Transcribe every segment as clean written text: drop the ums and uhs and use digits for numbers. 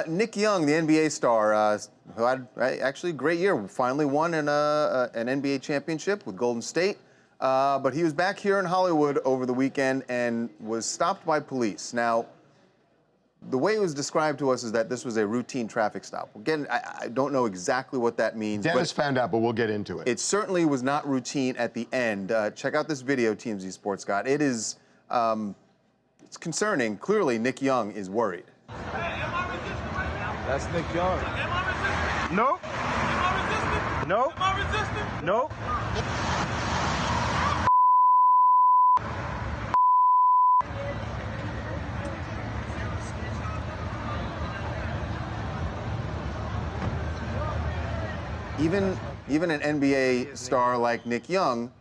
Nick Young, the NBA star, who had actually a great year, finally won an NBA championship with Golden State. But he was back here in Hollywood over the weekend and was stopped by police. Now, the way it was described to us is that this was a routine traffic stop. Again, I don't know exactly what that means. Dennis found out, but we'll get into it. It certainly was not routine at the end. Check out this video TMZ Sports got. It is, it's concerning. Clearly, Nick Young is worried. Hey, am I resisting right now? That's Nick Young. Am I resisting? Nope. Am I resisting? Nope. Am I resisting? Nope. Even an NBA star like Nick Young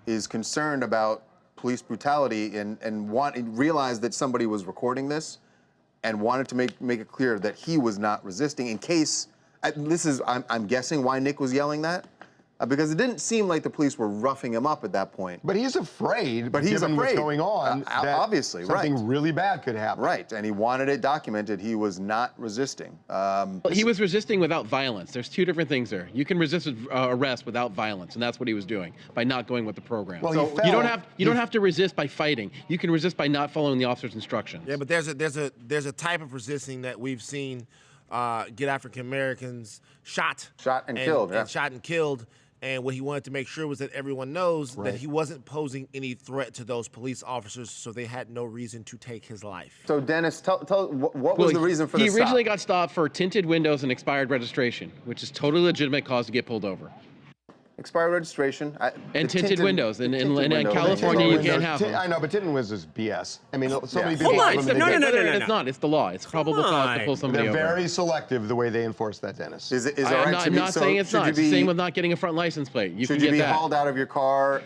is concerned about police brutality and realized that somebody was recording this and wanted to make it clear that he was not resisting in case, I'm guessing why Nick was yelling that. Because it didn't seem like the police were roughing him up at that point. But he's afraid, given what's going on, that obviously, something really bad could happen. Right, and he wanted it documented. He was not resisting. He was resisting without violence. There's two different things there. You can resist arrest without violence, and that's what he was doing by not going with the program. Well, so you don't have to resist by fighting. You can resist by not following the officer's instructions. Yeah, but there's a type of resisting that we've seen get African Americans shot and killed, yeah. Shot and killed. And what he wanted to make sure was that everyone knows that he wasn't posing any threat to those police officers, so they had no reason to take his life. So, Dennis, tell what was the reason for the stop? He originally got stopped for tinted windows and expired registration, which is totally legitimate cause to get pulled over. Expired registration. And tinted windows. In California, you can't have them. I know, but tinted windows is BS. I mean, so many Hold people... on. No. It's not. It's the law. It's probable cause to pull somebody over. They're very selective the way they enforce that, Dennis. I'm not saying it's not. It's the same with not getting a front license plate. Should you be hauled out of your car?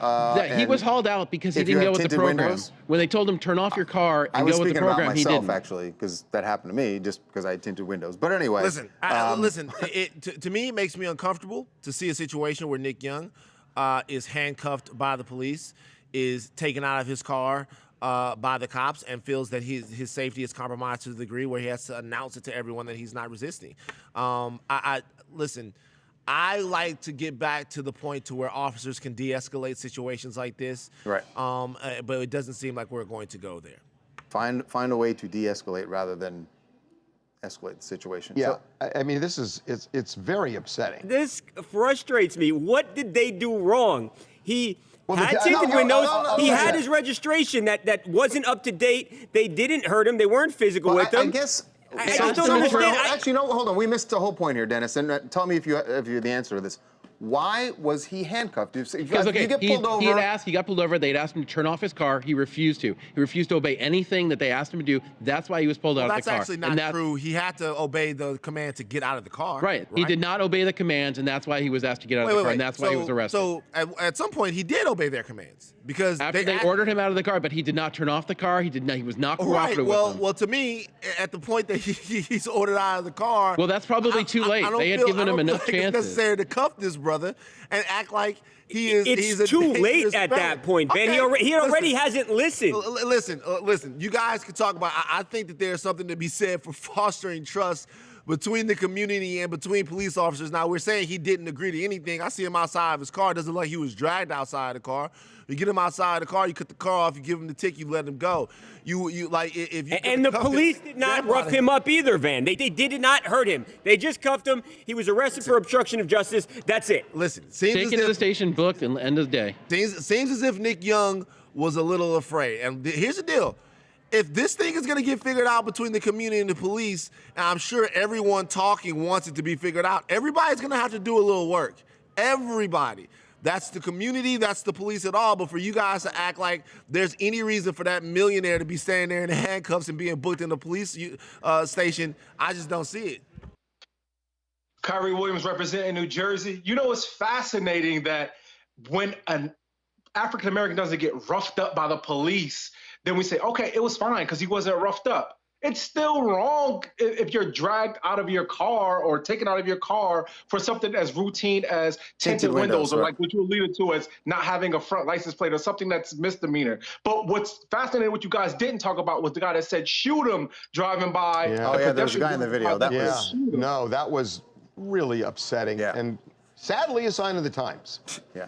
He was hauled out because he didn't go with the program. Windows? When they told him turn off your car and go with the program, he didn't. I was speaking about myself, actually, because that happened to me just because I had tinted windows. But anyway. Listen, to me, it makes me uncomfortable to see a situation where Nick Young is handcuffed by the police, is taken out of his car by the cops, and feels that his safety is compromised to the degree where he has to announce it to everyone that he's not resisting. Listen, I like to get back to the point to where officers can de-escalate situations like this. Right. But it doesn't seem like we're going to go there. Find a way to de-escalate rather than escalate the situation. Yeah, so, I mean, it's very upsetting. This frustrates me. What did they do wrong? He had tinted windows. He had his registration that wasn't up to date. They didn't hurt him. They weren't physical with him. I guess. I just don't understand. Actually, no, hold on. We missed the whole point here, Dennis. And tell me if you have the answer to this. Why was he handcuffed? Because you get pulled over. He got pulled over. They'd asked him to turn off his car. He refused to. He refused to obey anything that they asked him to do. That's why he was pulled out of the car. That's actually not true. He had to obey the command to get out of the car. Right. He did not obey the commands, and that's why he was asked to get out of the car, and that's why he was arrested. So at some point, he did obey their commands because after they ordered him out of the car, but he did not turn off the car. He did not. He was not cooperative with them. Well, to me, at the point that he's ordered out of the car, well, that's probably too late. They had given him enough chances. It's necessary to cuff this brother and act like he is. It's too late at that point, Ben. Okay. He already hasn't listened. Listen. You guys can talk about. I think that there's something to be said for fostering trust between the community and between police officers. Now, we're saying he didn't agree to anything. I see him outside of his car. It doesn't look like he was dragged outside the car. You get him outside the car, you cut the car off, you give him the ticket, you let him go. You like if you. And the police did not rough him up either, Van. They did not hurt him. They just cuffed him. He was arrested for obstruction of justice. That's it. Listen, taken to the station, booked, and end of the day. Seems as if Nick Young was a little afraid. And here's the deal. If this thing is going to get figured out between the community and the police, and I'm sure everyone talking wants it to be figured out, everybody's going to have to do a little work. Everybody. That's the community, that's the police at all, but for you guys to act like there's any reason for that millionaire to be standing there in the handcuffs and being booked in the police station, I just don't see it. Kyrie Williams representing New Jersey. You know, it's fascinating that when an African-American doesn't get roughed up by the police, then we say, okay, it was fine because he wasn't roughed up. It's still wrong if you're dragged out of your car or taken out of your car for something as routine as tinted windows, or right. like what you alluded to as not having a front license plate or something that's misdemeanor. But what's fascinating, what you guys didn't talk about, was the guy that said shoot him driving by. Yeah. Oh, yeah, there was a guy in the video. That was... No, that was really upsetting. Yeah. And sadly a sign of the times. Yeah.